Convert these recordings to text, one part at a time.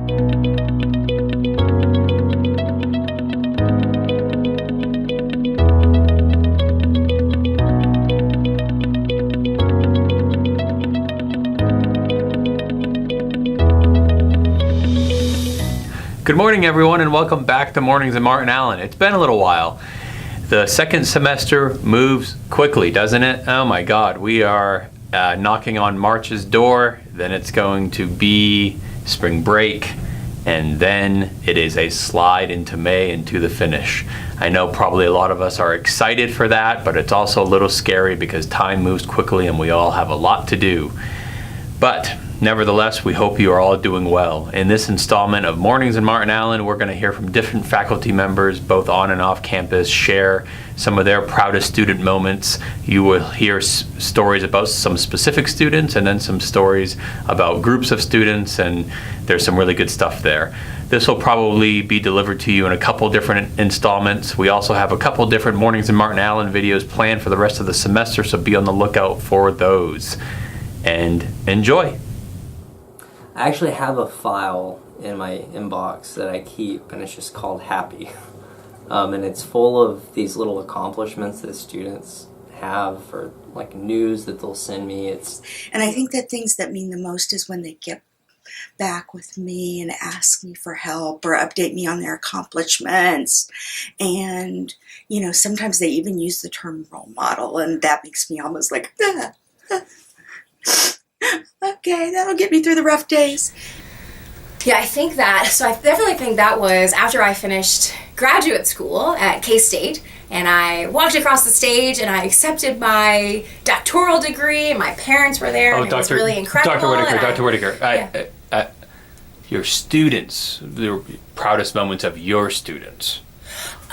Good morning, everyone, and welcome back to Mornings in Martin Allen. It's been a little while. The second semester moves quickly, doesn't it? Oh my God, we are knocking on March's door, then it's going to be spring break, and then it is a slide into May and to the finish. I know probably a lot of us are excited for that, but it's also a little scary because time moves quickly and we all have a lot to do. But nevertheless, we hope you are all doing well. In this installment of Mornings in Martin Allen, we're going to hear from different faculty members, both on and off campus, share some of their proudest student moments. You will hear stories about some specific students and then some stories about groups of students, and there's some really good stuff there. This will probably be delivered to you in a couple different installments. We also have a couple different Mornings in Martin Allen videos planned for the rest of the semester, so be on the lookout for those. And enjoy. I actually have a file in my inbox that I keep, and it's just called Happy. And it's full of these little accomplishments that students have, or like news that they'll send me. And I think that things that mean the most is when they get back with me and ask me for help or update me on their accomplishments. And, you know, sometimes they even use the term role model, and that makes me almost like, okay, that'll get me through the rough days. Yeah, I definitely think that was after I finished graduate school at K-State, and I walked across the stage and I accepted my doctoral degree, and my parents were there, and it was really incredible. Dr. Whitaker, your students, the proudest moments of your students.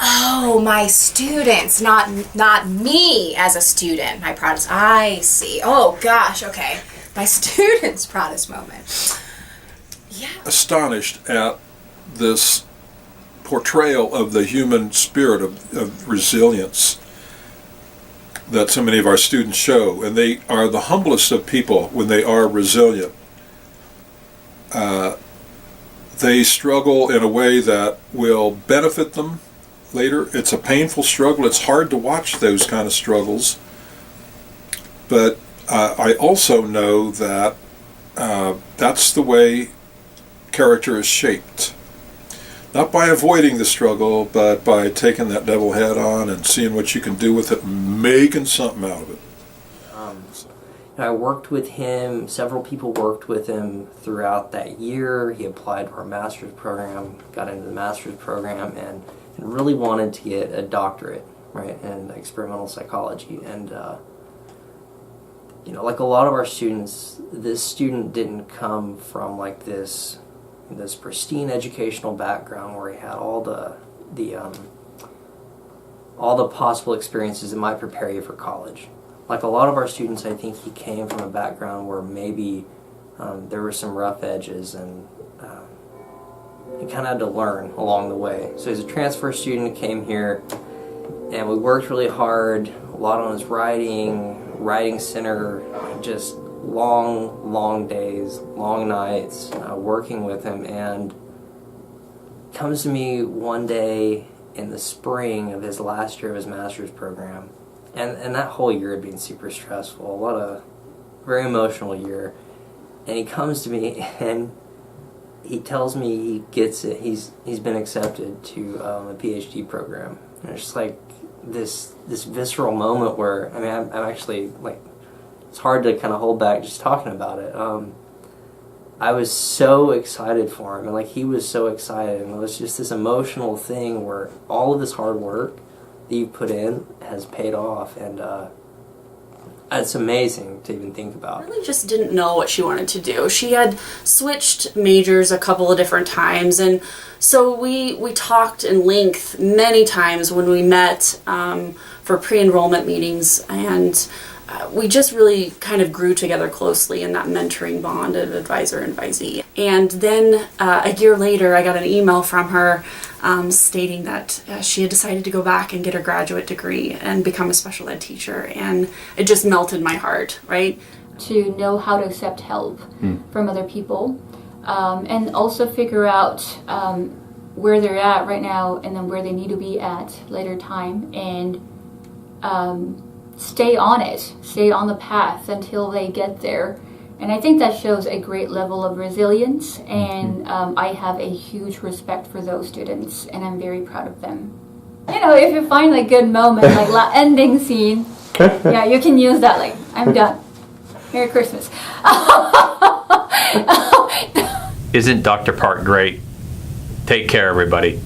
Oh, my students, not me as a student. My proudest, I see. Oh gosh, okay. My students' proudest moment. Yeah. Astonished at this portrayal of the human spirit of resilience that so many of our students show. And they are the humblest of people when they are resilient. They struggle in a way that will benefit them later. It's a painful struggle. It's hard to watch those kind of struggles. But I also know that that's the way character is shaped. Not by avoiding the struggle, but by taking that devil head on and seeing what you can do with it and making something out of it. I worked with him, several people worked with him throughout that year. He applied for a master's program, got into the master's program, and really wanted to get a doctorate, right, in experimental psychology. And you know, like a lot of our students, this student didn't come from like this pristine educational background where he had all the possible experiences that might prepare you for college. Like a lot of our students, I think he came from a background where maybe there were some rough edges, and he kind of had to learn along the way. So he's a transfer student, came here, and we worked really hard, a lot on his writing center, just long days, long nights, working with him. And comes to me one day in the spring of his last year of his master's program, and that whole year had been super stressful, very emotional year. And he comes to me and he tells me he gets it. He's been accepted to a PhD program, and it's just like this visceral moment where I'm actually like, it's hard to kind of hold back just talking about it. I was so excited for him, and like he was so excited, and it was just this emotional thing where all of this hard work that you put in has paid off, and it's amazing to even think about. I really just didn't know what she wanted to do. She had switched majors a couple of different times, and so we talked in length many times when we met for pre-enrollment meetings, and we just really kind of grew together closely in that mentoring bond of advisor-advisee. And then a year later, I got an email from her stating that she had decided to go back and get her graduate degree and become a special ed teacher. And it just melted my heart, right? To know how to accept help from other people. and also figure out where they're at right now and then where they need to be at later time, and stay on it, stay on the path until they get there. And I think that shows a great level of resilience, and I have a huge respect for those students, and I'm very proud of them. You know, if you find a good moment, like ending scene, yeah, you can use that, like, I'm done. Merry Christmas. Isn't Dr. Park great? Take care, everybody.